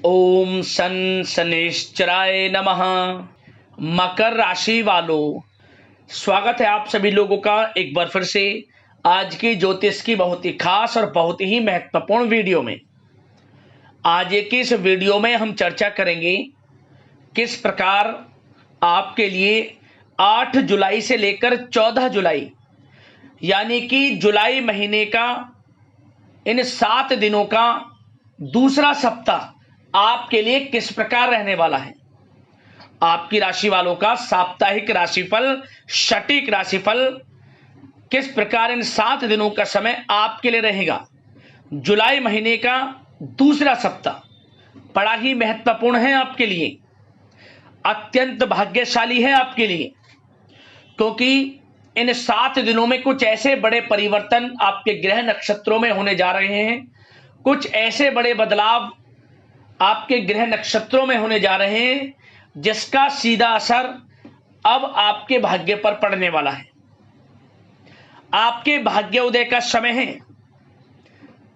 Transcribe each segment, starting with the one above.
ओम शन शनिश्चराय नमः। मकर राशि वालों, स्वागत है आप सभी लोगों का एक बार फिर से आज की ज्योतिष की बहुत ही खास और बहुत ही महत्वपूर्ण वीडियो में। आज की इस वीडियो में हम चर्चा करेंगे किस प्रकार आपके लिए 8 जुलाई से लेकर 14 जुलाई यानी कि जुलाई महीने का इन 7 दिनों का दूसरा सप्ताह आपके लिए किस प्रकार रहने वाला है। आपकी राशि वालों का साप्ताहिक राशिफल, सटीक राशिफल किस प्रकार इन 7 दिनों का समय आपके लिए रहेगा। जुलाई महीने का दूसरा सप्ताह बड़ा ही महत्वपूर्ण है आपके लिए, अत्यंत भाग्यशाली है आपके लिए, क्योंकि इन 7 दिनों में कुछ ऐसे बड़े परिवर्तन आपके ग्रह नक्षत्रों में होने जा रहे हैं। कुछ ऐसे बड़े बदलाव आपके ग्रह नक्षत्रों में होने जा रहे हैं जिसका सीधा असर अब आपके भाग्य पर पड़ने वाला है। आपके भाग्योदय का समय है।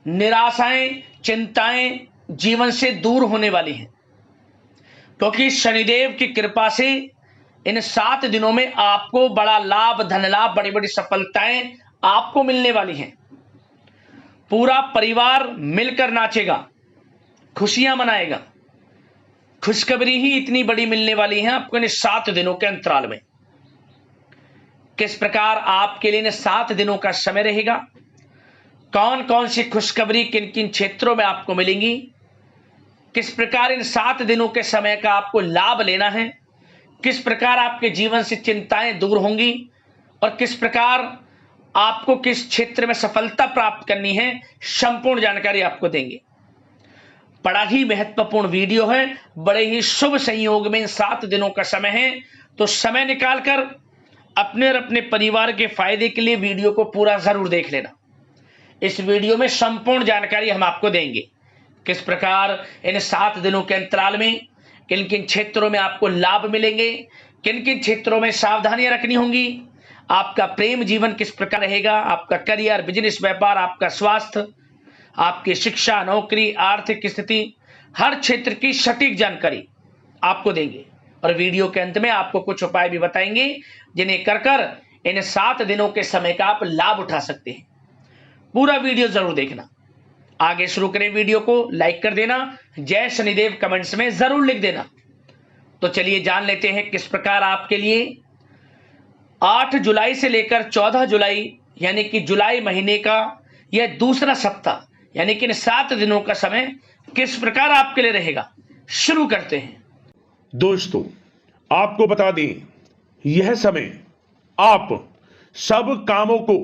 निराशाएं, चिंताएं जीवन से दूर होने वाली हैं, क्योंकि शनिदेव की कृपा से इन 7 दिनों में आपको बड़ा लाभ, धन लाभ, बड़ी बड़ी सफलताएं आपको मिलने वाली हैं। पूरा परिवार मिलकर नाचेगा, खुशियां मनाएगा। खुशखबरी ही इतनी बड़ी मिलने वाली है आपको इन 7 दिनों के अंतराल में। किस प्रकार आपके लिए इन 7 दिनों का समय रहेगा, कौन कौन सी खुशखबरी किन किन क्षेत्रों में आपको मिलेंगी, किस प्रकार इन 7 दिनों के समय का आपको लाभ लेना है, किस प्रकार आपके जीवन से चिंताएं दूर होंगी और किस प्रकार आपको किस क्षेत्र में सफलता प्राप्त करनी है, संपूर्ण जानकारी आपको देंगे। बड़ा ही महत्वपूर्ण वीडियो है, बड़े ही शुभ संयोग में इन 7 दिनों का समय है। तो समय निकालकर अपने और अपने परिवार के फायदे के लिए वीडियो को पूरा जरूर देख लेना। इस वीडियो में संपूर्ण जानकारी हम आपको देंगे, किस प्रकार इन 7 दिनों के अंतराल में किन किन क्षेत्रों में आपको लाभ मिलेंगे, किन किन क्षेत्रों में सावधानियां रखनी होंगी, आपका प्रेम जीवन किस प्रकार रहेगा, आपका करियर, बिजनेस, व्यापार, आपका स्वास्थ्य, आपकी शिक्षा, नौकरी, आर्थिक स्थिति, हर क्षेत्र की सटीक जानकारी आपको देंगे। और वीडियो के अंत में आपको कुछ उपाय भी बताएंगे जिन्हें कर कर इन 7 दिनों के समय का आप लाभ उठा सकते हैं। पूरा वीडियो जरूर देखना। आगे शुरू करें वीडियो को, लाइक कर देना, जय शनिदेव कमेंट्स में जरूर लिख देना। तो चलिए जान लेते हैं किस प्रकार आपके लिए 8 जुलाई से लेकर 14 जुलाई यानी कि जुलाई महीने का यह दूसरा सप्ताह यानी कि इन 7 दिनों का समय किस प्रकार आपके लिए रहेगा। शुरू करते हैं। दोस्तों, आपको बता दें, यह समय आप सब कामों को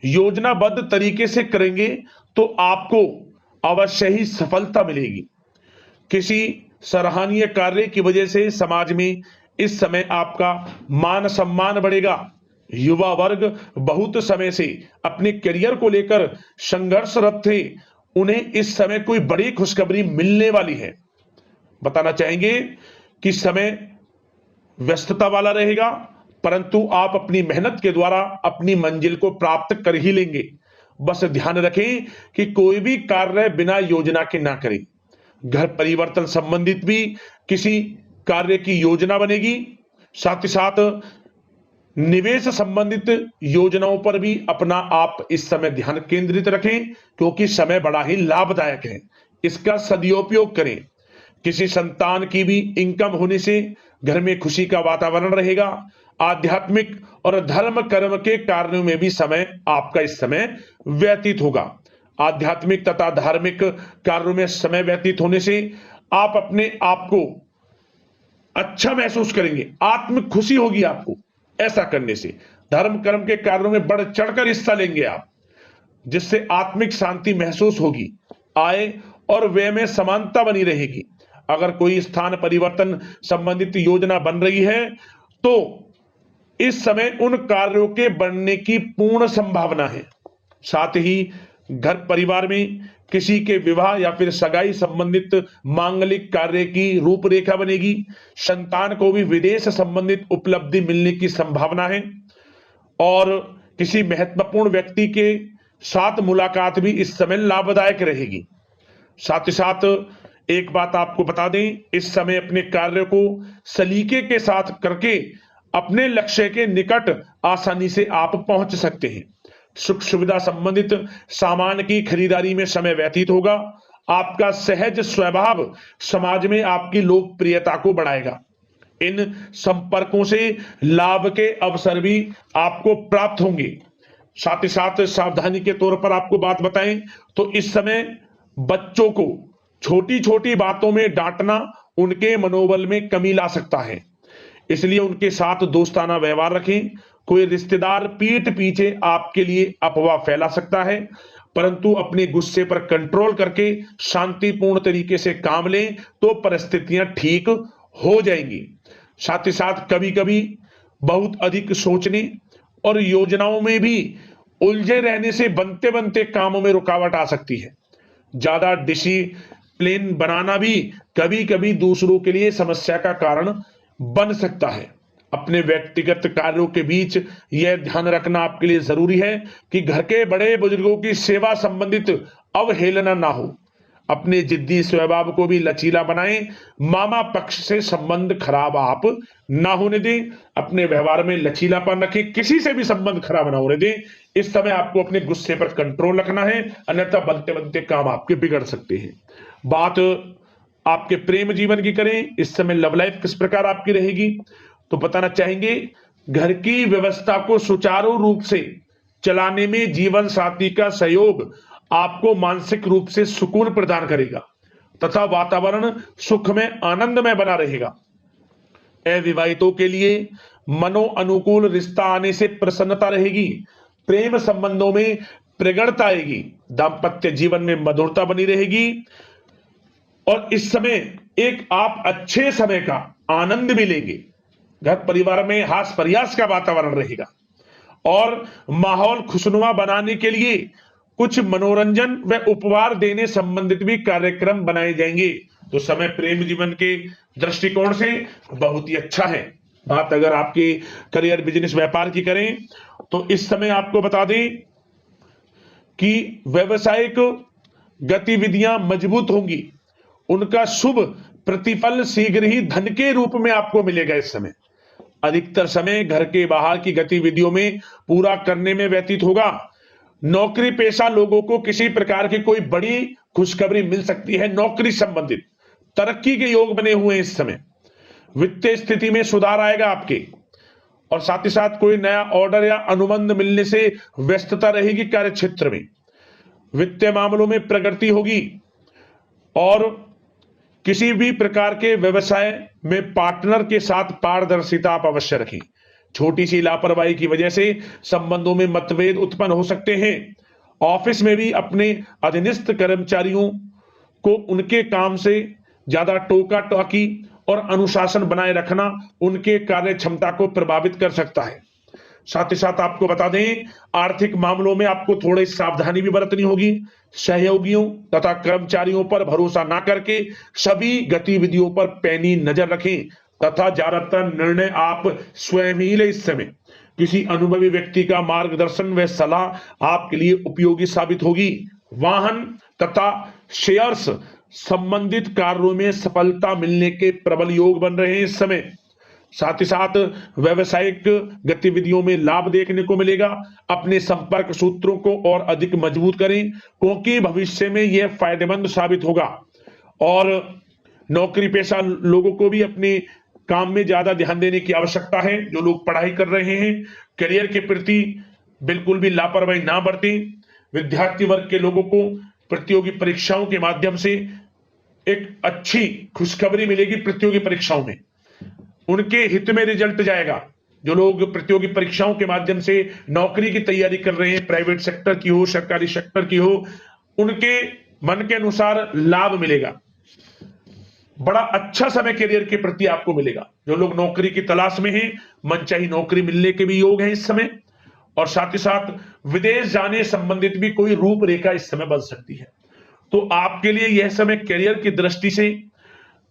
योजनाबद्ध तरीके से करेंगे तो आपको अवश्य ही सफलता मिलेगी। किसी सराहनीय कार्य की वजह से समाज में इस समय आपका मान सम्मान बढ़ेगा। युवा वर्ग बहुत समय से अपने करियर को लेकर संघर्षरत थे, उन्हें इस समय कोई बड़ी खुशखबरी मिलने वाली है। बताना चाहेंगे कि समय व्यस्तता वाला रहेगा, परंतु आप अपनी मेहनत के द्वारा अपनी मंजिल को प्राप्त कर ही लेंगे। बस ध्यान रखें कि कोई भी कार्य बिना योजना के ना करें। घर परिवर्तन संबंधित भी किसी कार्य की योजना बनेगी। साथ ही साथ निवेश संबंधित योजनाओं पर भी अपना आप इस समय ध्यान केंद्रित रखें, क्योंकि समय बड़ा ही लाभदायक है। इसका सदुपयोग करें। किसी संतान की भी इनकम होने से घर में खुशी का वातावरण रहेगा। आध्यात्मिक और धर्म कर्म के कार्यों में भी समय आपका इस समय व्यतीत होगा। आध्यात्मिक तथा धार्मिक कार्यों में समय व्यतीत होने से आप अपने आप को अच्छा महसूस करेंगे, आत्म खुशी होगी आपको। ऐसा करने से धर्म कर्म के कार्यों में बढ़ चढ़कर हिस्सा लेंगे आप, जिससे आत्मिक शांति महसूस होगी। आय और व्यय में समानता बनी रहेगी। अगर कोई स्थान परिवर्तन संबंधित योजना बन रही है तो इस समय उन कार्यों के बनने की पूर्ण संभावना है। साथ ही घर परिवार में किसी के विवाह या फिर सगाई संबंधित मांगलिक कार्य की रूपरेखा बनेगी। संतान को भी विदेश संबंधित उपलब्धि मिलने की संभावना है और किसी महत्वपूर्ण व्यक्ति के साथ मुलाकात भी इस समय लाभदायक रहेगी। साथ ही साथ एक बात आपको बता दें, इस समय अपने कार्य को सलीके के साथ करके अपने लक्ष्य के निकट आसानी से आप पहुंच सकते हैं। सुख सुविधा संबंधित सामान की खरीदारी में समय व्यतीत होगा। आपका सहज स्वभाव समाज में आपकी लोकप्रियता को बढ़ाएगा। इन संपर्कों से लाभ के अवसर भी आपको प्राप्त होंगे। साथ ही साथ सावधानी के तौर पर आपको बात बताएं तो इस समय बच्चों को छोटी छोटी बातों में डांटना उनके मनोबल में कमी ला सकता है, इसलिए उनके साथ दोस्ताना व्यवहार रखें। कोई रिश्तेदार पीठ पीछे आपके लिए अफवाह फैला सकता है, परंतु अपने गुस्से पर कंट्रोल करके शांतिपूर्ण तरीके से काम लें तो परिस्थितियां ठीक हो जाएंगी। साथ ही साथ कभी कभी बहुत अधिक सोचने और योजनाओं में भी उलझे रहने से बनते बनते कामों में रुकावट आ सकती है। ज्यादा डिसिप्लिन बनाना भी कभी कभी दूसरों के लिए समस्या का कारण बन सकता है। अपने व्यक्तिगत कार्यों के बीच यह ध्यान रखना आपके लिए जरूरी है कि घर के बड़े बुजुर्गों की सेवा संबंधित अवहेलना ना हो। अपने जिद्दी स्वभाव को भी लचीला बनाएं। मामा पक्ष से संबंध खराब आप ना होने दें। अपने व्यवहार में लचीलापन रखें, किसी से भी संबंध खराब ना होने दें। इस समय आपको अपने गुस्से पर कंट्रोल रखना है, अन्यथा बनते बनते काम आपके बिगड़ सकते हैं। बात आपके प्रेम जीवन की करें, इस समय लव लाइफ किस प्रकार आपकी रहेगी तो बताना चाहेंगे, घर की व्यवस्था को सुचारू रूप से चलाने में जीवन साथी का सहयोग आपको मानसिक रूप से सुकून प्रदान करेगा तथा वातावरण सुख में आनंद में बना रहेगा। अविवाहितों के लिए मनो अनुकूल रिश्ता आने से प्रसन्नता रहेगी। प्रेम संबंधों में प्रगढ़ता आएगी। दाम्पत्य जीवन में मधुरता बनी रहेगी और इस समय एक आप अच्छे समय का आनंद भी लेंगे। घर परिवार में हास प्रयास का वातावरण रहेगा और माहौल खुशनुमा बनाने के लिए कुछ मनोरंजन व उपहार देने संबंधित भी कार्यक्रम बनाए जाएंगे। तो समय प्रेम जीवन के दृष्टिकोण से बहुत ही अच्छा है। बात अगर आपके करियर बिजनेस व्यापार की करें तो इस समय आपको बता दें कि व्यवसायिक गतिविधियां मजबूत होंगी। उनका शुभ प्रतिफल शीघ्र ही धन के रूप में आपको मिलेगा। इस समय अधिकतर समय घर के बाहर की गतिविधियों में पूरा करने में व्यतीत होगा। नौकरी पेशा लोगों को किसी प्रकार की कोई बड़ी खुशखबरी मिल सकती है। नौकरी संबंधित तरक्की के योग बने हुए हैं। इस समय वित्तीय स्थिति में सुधार आएगा आपके, और साथ ही साथ कोई नया ऑर्डर या अनुबंध मिलने से व्यस्तता रहेगी। कार्य क्षेत्र में वित्तीय मामलों में प्रगति होगी और किसी भी प्रकार के व्यवसाय में पार्टनर के साथ पारदर्शिता आप अवश्य रखें। छोटी सी लापरवाही की वजह से संबंधों में मतभेद उत्पन्न हो सकते हैं। ऑफिस में भी अपने अधीनस्थ कर्मचारियों को उनके काम से ज्यादा टोका टाकी और अनुशासन बनाए रखना उनके कार्य क्षमता को प्रभावित कर सकता है। साथ ही साथ आपको बता दें, आर्थिक मामलों में आपको थोड़ी सावधानी भी बरतनी होगी। सहयोगियों तथा कर्मचारियों पर भरोसा ना करके सभी गतिविधियों पर पैनी नजर रखें तथा ज्यादातर निर्णय आप स्वयं ही लें। इस समय किसी अनुभवी व्यक्ति का मार्गदर्शन व सलाह आपके लिए उपयोगी साबित होगी। वाहन तथा शेयर्स संबंधित कार्यों में सफलता मिलने के प्रबल योग बन रहे हैं इस समय। साथ ही साथ व्यवसायिक गतिविधियों में लाभ देखने को मिलेगा। अपने संपर्क सूत्रों को और अधिक मजबूत करें क्योंकि भविष्य में यह फायदेमंद साबित होगा। और नौकरी पेशा लोगों को भी अपने काम में ज्यादा ध्यान देने की आवश्यकता है। जो लोग पढ़ाई कर रहे हैं, करियर के प्रति बिल्कुल भी लापरवाही ना बरतें। विद्यार्थी वर्ग के लोगों को प्रतियोगी परीक्षाओं के माध्यम से एक अच्छी खुशखबरी मिलेगी। प्रतियोगी परीक्षाओं में उनके हित में रिजल्ट जाएगा। जो लोग प्रतियोगी परीक्षाओं के माध्यम से नौकरी की तैयारी कर रहे हैं, प्राइवेट सेक्टर की हो, सरकारी सेक्टर की हो, उनके मन के अनुसार लाभ मिलेगा। बड़ा अच्छा समय करियर के प्रति आपको मिलेगा। जो लोग नौकरी की तलाश में हैं, मनचाही नौकरी मिलने के भी योग हैं इस समय। और साथ ही साथ विदेश जाने संबंधित भी कोई रूपरेखा इस समय बन सकती है। तो आपके लिए यह समय करियर की दृष्टि से,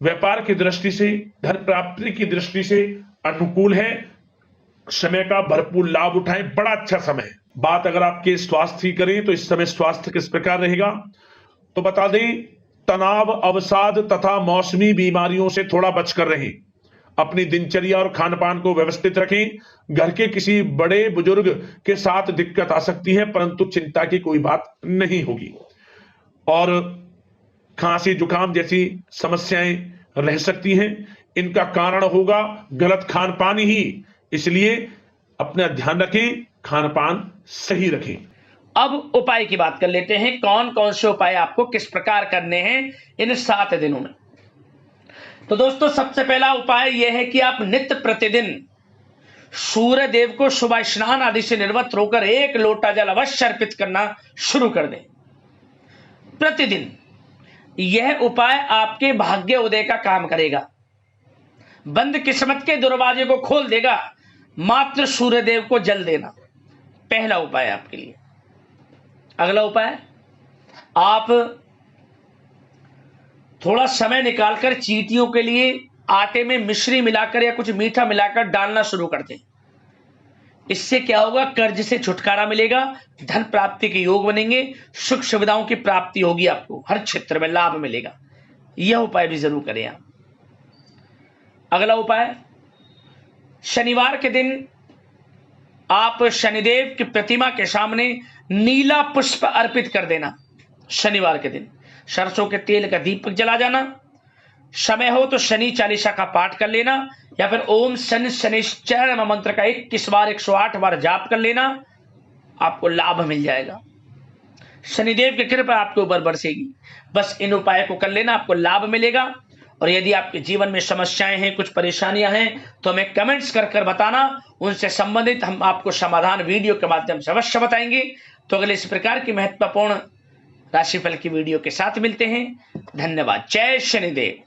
व्यापार की दृष्टि से, धन प्राप्ति की दृष्टि से अनुकूल है। समय का भरपूर लाभ उठाएं, बड़ा अच्छा समय है। बात अगर आपके स्वास्थ्य की करें तो इस समय स्वास्थ्य किस प्रकार रहेगा तो बता दें, तनाव, अवसाद तथा मौसमी बीमारियों से थोड़ा बचकर रहें। अपनी दिनचर्या और खान पान को व्यवस्थित रखें। घर के किसी बड़े बुजुर्ग के साथ दिक्कत आ सकती है, परंतु चिंता की कोई बात नहीं होगी। और खांसी जुकाम जैसी समस्याएं रह सकती हैं, इनका कारण होगा गलत खान पान ही। इसलिए अपना ध्यान रखें, खान पान सही रखें। अब उपाय की बात कर लेते हैं। कौन कौन से उपाय आपको किस प्रकार करने हैं इन 7 दिनों में। तो दोस्तों, सबसे पहला उपाय यह है कि आप नित्य प्रतिदिन सूर्य देव को सुबह स्नान आदि से निर्वृत्त होकर 1 लोटा जल अवश्य अर्पित करना शुरू कर दें प्रतिदिन। यह उपाय आपके भाग्य उदय का काम करेगा, बंद किस्मत के दरवाजे को खोल देगा। मात्र सूर्य देव को जल देना पहला उपाय आपके लिए। अगला उपाय, आप थोड़ा समय निकालकर चींटियों के लिए आटे में मिश्री मिलाकर या कुछ मीठा मिलाकर डालना शुरू कर दें। इससे क्या होगा, कर्ज से छुटकारा मिलेगा, धन प्राप्ति के योग बनेंगे, सुख सुविधाओं की प्राप्ति होगी, आपको हर क्षेत्र में लाभ मिलेगा। यह उपाय भी जरूर करें आप। अगला उपाय, शनिवार के दिन आप शनिदेव की प्रतिमा के सामने नीला पुष्प अर्पित कर देना। शनिवार के दिन सरसों के तेल का दीपक जला जाना। समय हो तो शनि चालीसा का पाठ कर लेना, या फिर ओम शनि शनिश्चर मंत्र का 21 बार 108 बार जाप कर लेना। आपको लाभ मिल जाएगा, शनिदेव की कृपा आपके ऊपर बरसेगी। बस इन उपायों को कर लेना, आपको लाभ मिलेगा। और यदि आपके जीवन में समस्याएं हैं, कुछ परेशानियां हैं, तो हमें कमेंट्स कर बताना। उनसे संबंधित हम आपको समाधान वीडियो के माध्यम से अवश्य बताएंगे। तो अगले इस प्रकार की महत्वपूर्ण राशिफल की वीडियो के साथ मिलते हैं। धन्यवाद। जय शनिदेव।